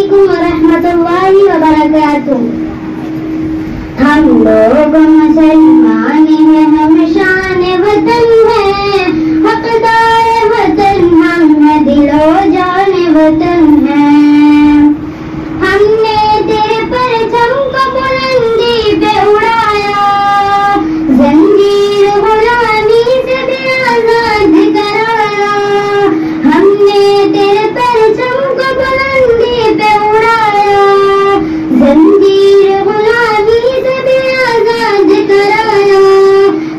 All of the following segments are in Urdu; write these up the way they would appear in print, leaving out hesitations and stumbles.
علیکم ورحمۃ اللہ وبرکاتہ. ہم لوگ مسلمان ہیں، ہم شان وطن ہیں، حقدار وطن ہم ہیں، دل و جان وطن ہیں. ہم نے تیرے پرچم کو بلندی پہ اڑایا، زنجیر غلامی سے بھی آزاد کرایا. ہم نے تیرے پرچم کو بلندی پہ اڑایا، زنجیر غلامی سے بھی آزاد کرایا.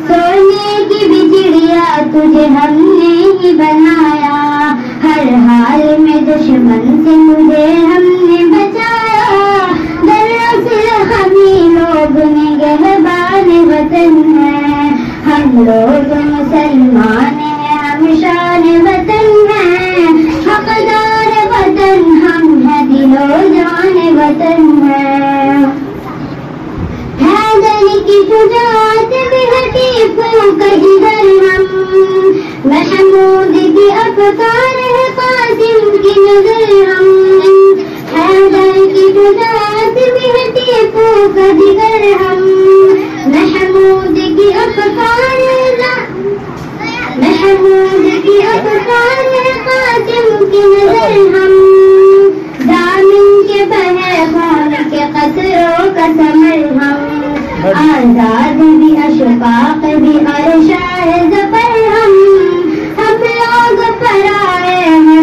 سونے کی بھی چڑیا تجھے ہم نے ہی بنایا، ہر حال میں دشمن سے تجھے ہم نے بچایا. دراصل ہمیں لوگ نگہبان وطن ہیں، ہم لوگ مسلمان ہیں، ہم شان وطن ہیں، حقدار وطن ہم ہیں، دل و جان وطن ہیں. حیدر کی شجاعت بھی ہٹی پھونک ادھر ہم، محمود کی افکار ہے قاسم کی نظر ہم. حیدر کی شجاعت بھی ہٹی پھونک ادھر ہم، محمود کی افکار ہے قاسم کی نظر ہم. دامن کے بہے خون کے قطروں کا ثمر ہم، آزاد بھی اشفاق بھی اور شاہ ظفر ہم. ہم لوگ پرائے ہیں